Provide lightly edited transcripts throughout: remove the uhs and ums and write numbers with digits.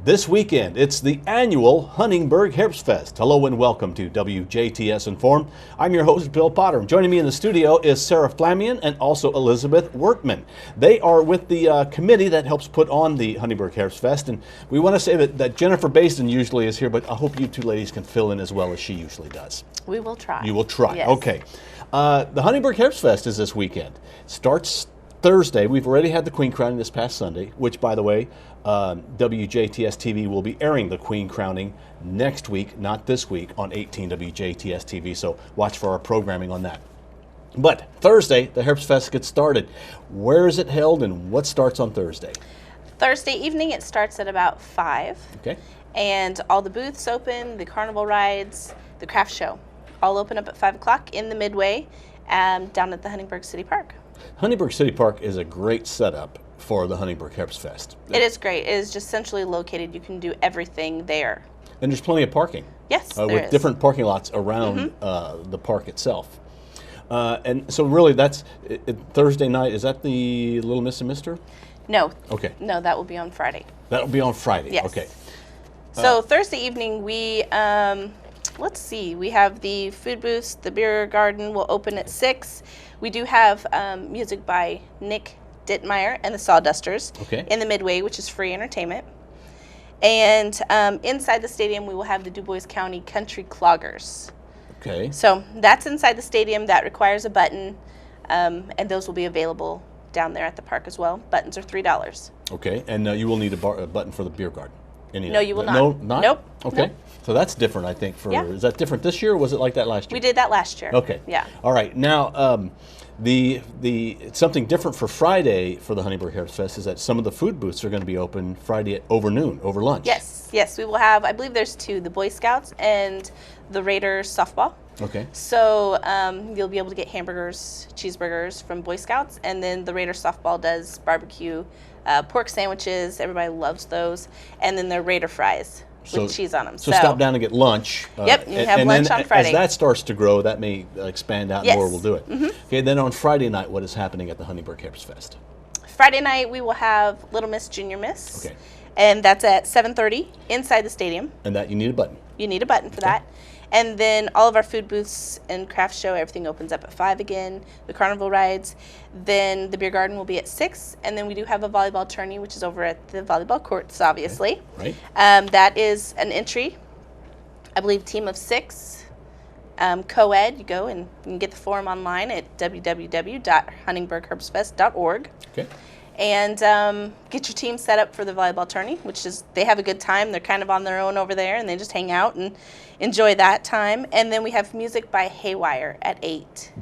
This weekend, it's the annual Huntingburg Herbstfest. Hello and welcome to WJTS in.form. I'm your host, Bill Potter. Joining me in the studio is Sarah Flamion and also Elizabeth Wertman. They are with the committee that helps put on the Huntingburg Herbstfest. And we want to say that Jennifer Basin usually is here, but I hope you two ladies can fill in as well as she usually does. We will try. You will try. Yes. Okay. The Huntingburg Herbstfest is this weekend. Starts Thursday. We've already had the Queen crowning this past Sunday, which, by the way, WJTS-TV will be airing the Queen crowning next week, not this week, on 18 WJTS-TV. So watch for our programming on that. But Thursday, the Herbstfest gets started. Where is it held and what starts on Thursday? Thursday evening, it starts at about 5. Okay. And all the booths open, the carnival rides, the craft show, all open up at 5 o'clock in the Midway down at the Huntingburg City Park. Huntingburg City Park is a great setup for the Huntingburg Herbstfest. It is great. It is just centrally located. You can do everything there. And there's plenty of parking. Yes, there with is. different parking lots around the park itself. And so really that's Thursday night. Is that the Little Miss and Mister? No. Okay. No, that will be on Friday. That'll be on Friday. Yes. Okay. So Thursday evening, we, let's see, we have the food booths. The beer garden will open at 6. We do have music by Nick Dittmeyer and the Sawdusters in the Midway, which is free entertainment. And inside the stadium, we will have the Du Bois County Country Cloggers. Okay. So that's inside the stadium. That requires a button, and those will be available down there at the park as well. Buttons are $3. Okay, and you will need a button for the beer garden. No, you will not. No, not? Nope. Okay. Nope. So that's different, I think. Is that different this year, or was it like that last year? We did that last year. Okay. Yeah. All right. Now, the something different for Friday for the Huntingburg Herbstfest is that some of the food booths are going to be open Friday at over noon, over lunch. Yes, we will have, I believe there's 2, the Boy Scouts and the Raiders softball. Okay. So you'll be able to get hamburgers, cheeseburgers from Boy Scouts, and then the Raiders softball does barbecue pork sandwiches. Everybody loves those. And then the Raider fries with cheese on them. So stop down and get lunch. Yep, you have lunch then on Friday. As that starts to grow, that may expand out more. We'll do it. Okay, then on Friday night, what is happening at the Huntingburg Herbstfest? Friday night, we will have Little Miss, Junior Miss. Okay. And that's at 7:30 inside the stadium. And that you need a button. You need a button for that. And then all of our food booths and craft show, everything opens up at 5 again. The carnival rides. Then the beer garden will be at 6. And then we do have a volleyball tourney, which is over at the volleyball courts, obviously. Okay. Right. That is an entry, I believe, team of 6. Co-ed, you go and you can get the form online at www.huntingburgherbstfest.org. Okay. And get your team set up for the volleyball tourney, which is, they have a good time. They're kind of on their own over there, and they just hang out and enjoy that time. And then we have music by Haywire at 8.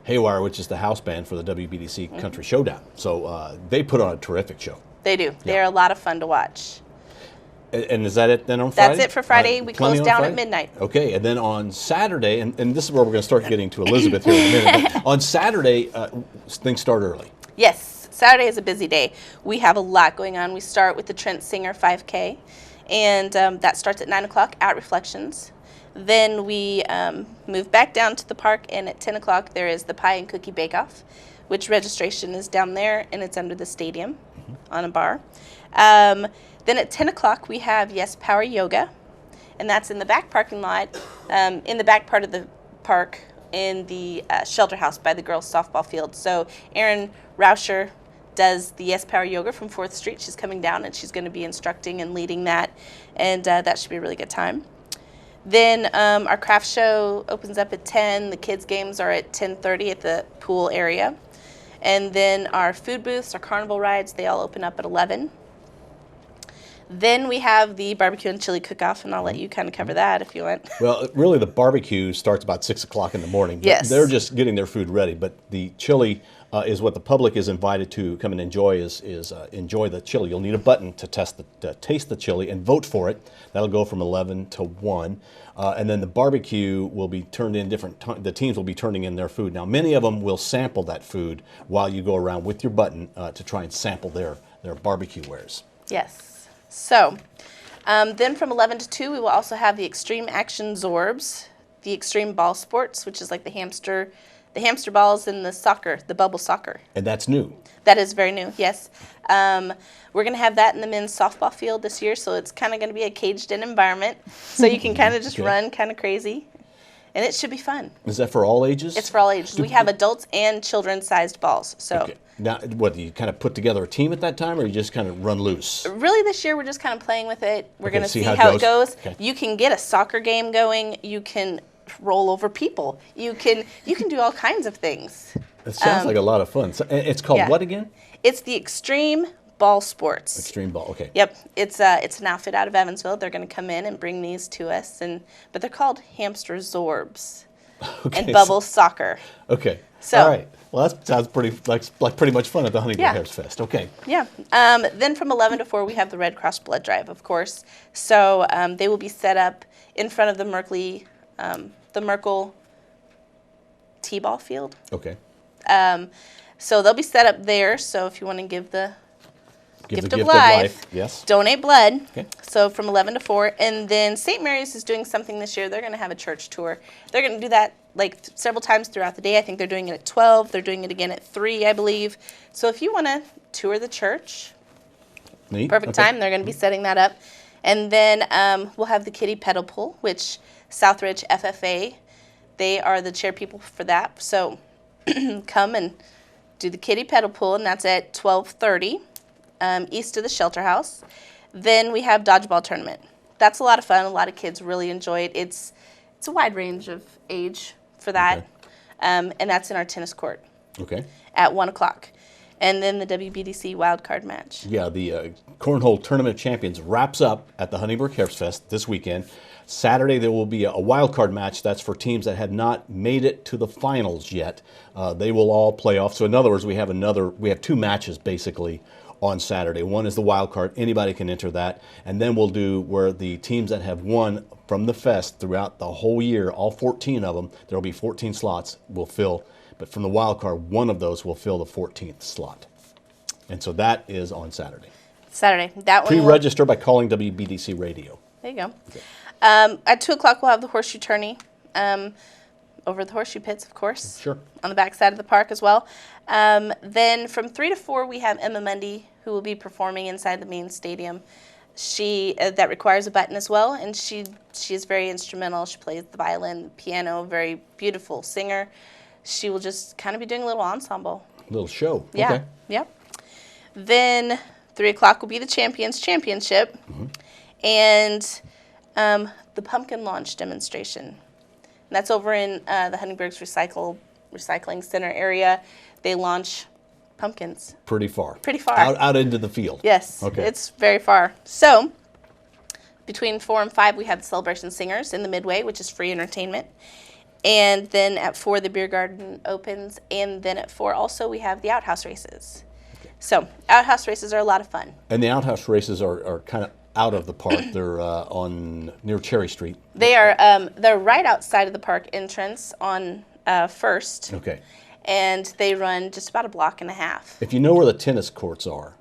Haywire, which is the house band for the WBDC Country Showdown. So they put on a terrific show. They do. They're a lot of fun to watch. And is that it then on Friday? That's it for Friday. We close down at midnight. Okay, and then on Saturday, and this is where we're going to start getting to Elizabeth here in a minute, but on Saturday, things start early. Yes. Saturday is a busy day. We have a lot going on. We start with the Trent Singer 5K, and that starts at 9 o'clock at Reflections. Then we move back down to the park, and at 10 o'clock there is the Pie and Cookie Bake-Off, which registration is down there, and it's under the stadium on a bar. Then at 10 o'clock we have Yes Power Yoga, and that's in the back parking lot, in the back part of the park, in the shelter house by the girls' softball field. So Erin Rauscher does the Yes Power Yoga from 4th Street. She's coming down and she's going to be instructing and leading that, and that should be a really good time. Then our craft show opens up at 10. The kids' games are at 10:30 at the pool area. And then our food booths, our carnival rides, they all open up at 11. Then we have the barbecue and chili cook-off, and I'll let you kind of cover that if you want. Well, really the barbecue starts about 6 o'clock in the morning. Yes. They're just getting their food ready, but the chili is what the public is invited to come and enjoy enjoy the chili. You'll need a button to taste the chili and vote for it. That'll go from 11 to 1. And then the barbecue will be turned in the teams will be turning in their food. Now, many of them will sample that food while you go around with your button to try and sample their barbecue wares. Yes. So, then from 11 to 2, we will also have the Extreme Action Zorbs, the Extreme Ball Sports, which is like the hamster the hamster balls and the soccer, the bubble soccer. And that's new. That is very new, yes. We're going to have that in the men's softball field this year, so it's kind of going to be a caged-in environment. So you can kind of just run kind of crazy, and it should be fun. Is that for all ages? It's for all ages. We have adults and children-sized balls. So Okay. Now, what, do you kind of put together a team at that time, or you just kind of run loose? really this year we're just kind of playing with it. We're Okay, going to see see how it how it goes. goes. Okay. You can get a soccer game going. You can roll over people. You can do all kinds of things. It sounds like a lot of fun. So, it's called yeah. what again? It's the Extreme Ball Sports. Extreme Ball, okay. Yep, it's an outfit out of Evansville. They're going to come in and bring these to us, but they're called hamster zorbs Okay, and bubble soccer. Okay. So- all right. Well, that sounds pretty like pretty much fun at the Huntingburg Yeah. Herbstfest. Okay. Yeah. Then from 11 to 4, we have the Red Cross Blood Drive, of course. So they will be set up in front of the Merkel T-ball field. Okay. So they'll be set up there. So if you want to give the Give gift the of gift life, of life. Yes. donate blood. Okay. So from 11 to 4. And then St. Mary's is doing something this year. They're going to have a church tour. They're going to do that like several times throughout the day. I think they're doing it at 12. They're doing it again at 3, I believe. So if you want to tour the church, Neat. perfect Okay. time. They're going to be setting that up. And then we'll have the kiddie pedal pool, which Southridge FFA, they are the chair people for that. So come and do the kiddie pedal pool, and that's at 12:30 east of the shelter house. Then we have dodgeball tournament. That's a lot of fun. A lot of kids really enjoy it. It's a wide range of age for that, Okay. and that's in our tennis court Okay. at 1 o'clock. And then the WBDC wild card match. Yeah, the Cornhole Tournament of Champions wraps up at the Huntingburg Herbstfest this weekend. Saturday there will be a wild card match. That's for teams that have not made it to the finals yet. They will all play off. So in other words, we have 2 matches basically on Saturday. One is the wild card. Anybody can enter that. And then we'll do where the teams that have won from the fest throughout the whole year, all 14 of them, there will be 14 slots will fill. But from the wild card, one of those will fill the 14th slot. And so that is on Saturday. Saturday. That one. Pre-register by calling WBDC Radio. There you go. At 2 o'clock, we'll have the horseshoe tourney over the horseshoe pits, of course. Sure. On the back side of the park as well. Then from 3 to 4, we have Emma Mundy, who will be performing inside the main stadium. She that requires a button as well, and she is very instrumental. She plays the violin, piano, very beautiful singer. She will just kind of be doing a little ensemble. Little show. Yeah. Okay. Yep. Then 3 o'clock will be the Champions Championship, and the pumpkin launch demonstration. And that's over in the Huntingburg's Recycling Center area. They launch pumpkins. Pretty far. Pretty far. Out into the field. Yes. Okay. It's very far. So between 4 and 5, we have the Celebration Singers in the Midway, which is free entertainment. And then at 4, the beer garden opens. And then at 4 also, we have the outhouse races. Okay. So outhouse races are a lot of fun. And the outhouse races are kind of out of the park. They're near Cherry Street. They're right outside of the park entrance on First. Okay. And they run just about a block and a half. If you know where the tennis courts are,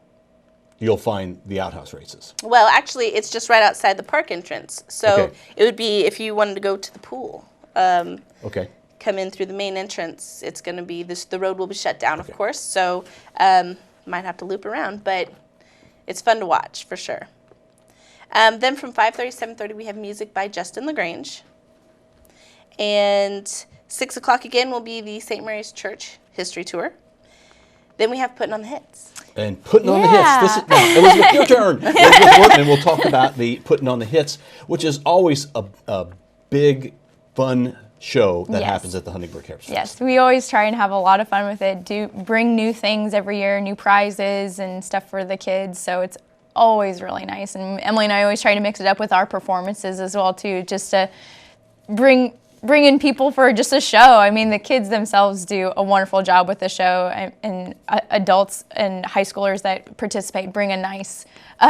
you'll find the outhouse races. Well, actually, it's just right outside the park entrance. So Okay. it would be if you wanted to go to the pool. Okay. Come in through the main entrance. It's going to be the road will be shut down, Okay. of course. So might have to loop around, but it's fun to watch for sure. Then from 5:30 to 7:30, we have music by Justin LaGrange. And 6 o'clock again will be the St. Mary's Church History Tour. Then we have Putting on the Hits. And putting on the hits. This is now, Elizabeth, your turn. Elizabeth Wertman will talk about the putting on the hits, which is always a big, fun show that Yes. happens at the Huntingburg Herbstfest. Yes, we always try and have a lot of fun with it. Bring new things every year, new prizes and stuff for the kids. So it's always really nice. And Emily and I always try to mix it up with our performances as well too, just to bring in people for just a show. I mean, the kids themselves do a wonderful job with the show, and adults and high schoolers that participate bring a nice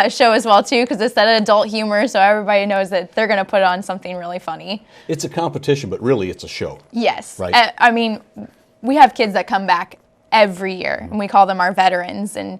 show as well too, because it's that adult humor, so everybody knows that they're going to put on something really funny. It's a competition, but really it's a show. Yes. Right. I mean, we have kids that come back every year, and we call them our veterans, and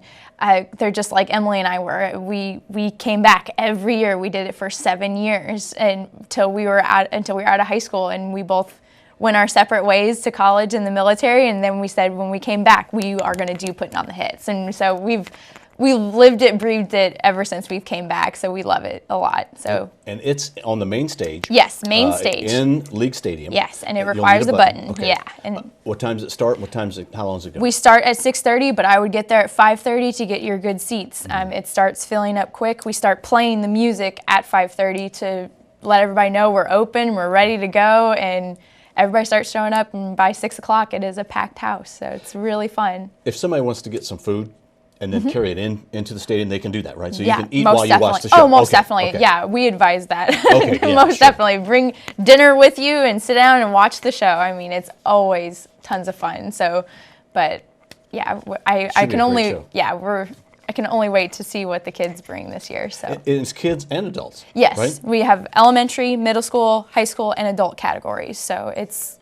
they're just like Emily and I were. We came back every year. We did it for 7 years until we were out of high school, and we both went our separate ways to college and the military, and then we said when we came back, we are going to do Putting on the Hits. And so we've lived it, breathed it ever since we came back, so we love it a lot. So. And it's on the main stage. Yes, main stage. In League Stadium. Yes, and it You'll requires need a button. Okay. Yeah. And what time does it start? How long does it go? we start at 6:30, but I would get there at 5:30 to get your good seats. It starts filling up quick. We start playing the music at 5:30 to let everybody know we're open, we're ready to go, and everybody starts showing up, and by 6 o'clock it is a packed house, so it's really fun. If somebody wants to get some food and then carry it into the stadium, they can do that, right? So Yeah, you can eat most while you definitely. watch the show. Oh, most Okay, definitely. okay. Yeah, we advise that. Okay, yeah, most sure. definitely. Bring dinner with you and sit down and watch the show. I mean, it's always tons of fun. So, but yeah, I Should be can a only, great show. yeah, I can only wait to see what the kids bring this year. So. It's kids and adults. Yes, Right? we have elementary, middle school, high school, and adult categories. So it's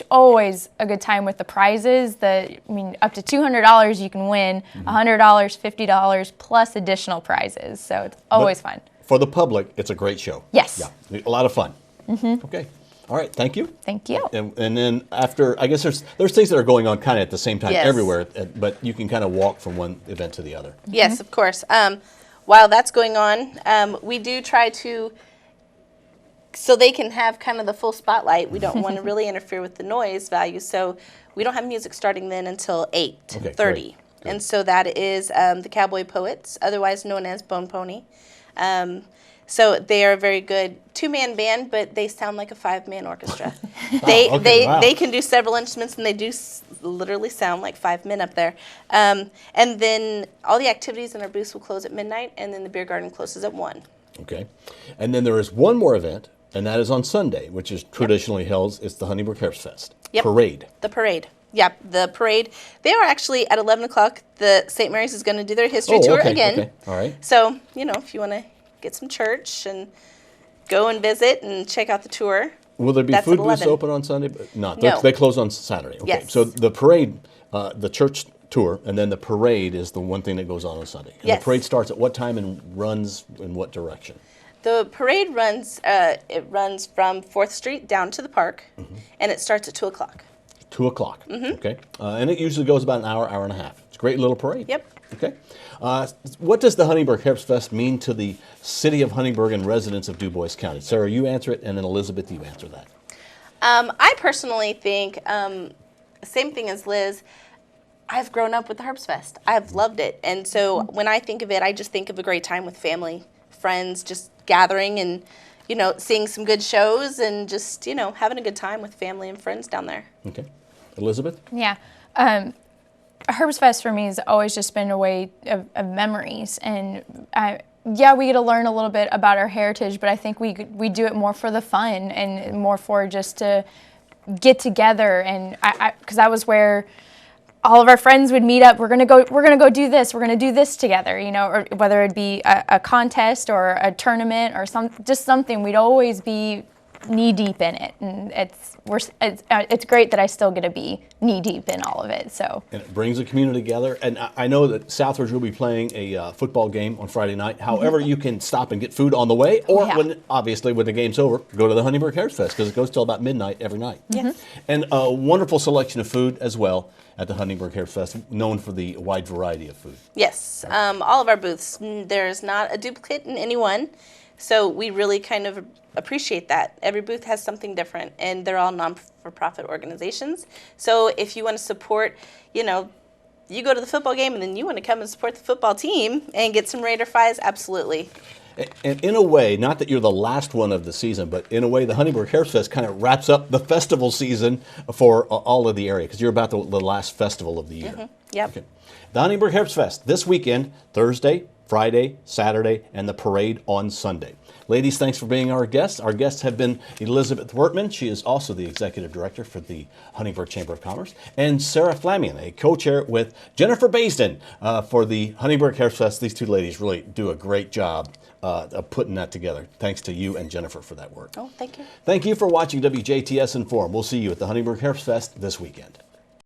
always a good time with the prizes. Up to $200 you can win, $100, $50 plus additional prizes. So it's always fun. For the public, it's a great show. Yes. Yeah, a lot of fun. Okay. All right. Thank you. Thank you. And then after, I guess there's things that are going on kind of at the same time Yes. everywhere, but you can kind of walk from one event to the other. Yes, of course. While that's going on, we do try to, so they can have kind of the full spotlight. We don't want to really interfere with the noise value, so we don't have music starting then until 8:30. great. And so that is the Cowboy Poets, otherwise known as Bone Pony. So they are a very good two-man band, but they sound like a five-man orchestra. Wow. They can do several instruments, and they do literally sound like 5 men up there. And then all the activities in our booths will close at midnight, and then the beer garden closes at 1. Okay. And then there is one more event, and that is on Sunday, which is traditionally held. It's the Huntingburg Herbstfest Yep. parade. The parade. Yeah, the parade. They are actually at 11 o'clock. The St. Mary's is going to do their history tour okay, again. Okay. All right. So, if you want to get some church and go and visit and check out the tour. Will there be That's food at booths 11. open on Sunday? No, No. they close on Saturday. Okay. Yes. So the parade, the church tour, and then the parade is the one thing that goes on Sunday. And Yes. the parade starts at what time and runs in what direction? The parade runs from 4th Street down to the park, and it starts at 2 o'clock. 2 o'clock. Okay. And it usually goes about an hour, hour and a half. It's a great little parade. Yep. Okay. What does the Huntingburg Herbstfest mean to the city of Huntingburg and residents of Du Bois County? Sarah, you answer it, and then Elizabeth, you answer that. I personally think, same thing as Liz, I've grown up with the Herbstfest. I've loved it. And so when I think of it, I just think of a great time with family, friends, just gathering and, seeing some good shows and just, having a good time with family and friends down there. Okay. Elizabeth? Yeah. Herbstfest for me has always just been a way of memories. And we get to learn a little bit about our heritage, but I think we do it more for the fun and more for just to get together. And because that was where all of our friends would meet up. We're gonna go do this. We're gonna do this together. Or whether it be a contest or a tournament or something, we'd always be knee deep in it. And it's great that I still get to be knee deep in all of it. So. And it brings the community together. And I know that Southridge will be playing a football game on Friday night. However, you can stop and get food on the way, or obviously when the game's over, go to the Huntingburg Herbstfest because it goes till about midnight every night. Yes. And a wonderful selection of food as well at the Huntingburg Herbstfest, known for the wide variety of food. Yes. All of our booths, there's not a duplicate in any one. So we really kind of appreciate that. Every booth has something different, and they're all non-for-profit organizations. So if you want to support, you go to the football game and then you want to come and support the football team and get some Raider fries, absolutely. And in a way, not that you're the last one of the season, but in a way, the Huntingburg Herbstfest kind of wraps up the festival season for all of the area, because you're about the last festival of the year. Yep. Okay. The Huntingburg Herbstfest this weekend, Thursday, Friday, Saturday, and the parade on Sunday. Ladies, thanks for being our guests. Our guests have been Elizabeth Wertman. She is also the executive director for the Huntingburg Chamber of Commerce, and Sarah Flamion, a co-chair with Jennifer Baisden for the Huntingburg Herbstfest. These two ladies really do a great job of putting that together. Thanks to you and Jennifer for that work. Oh, thank you. Thank you for watching WJTS in.form. We'll see you at the Huntingburg Herbstfest this weekend.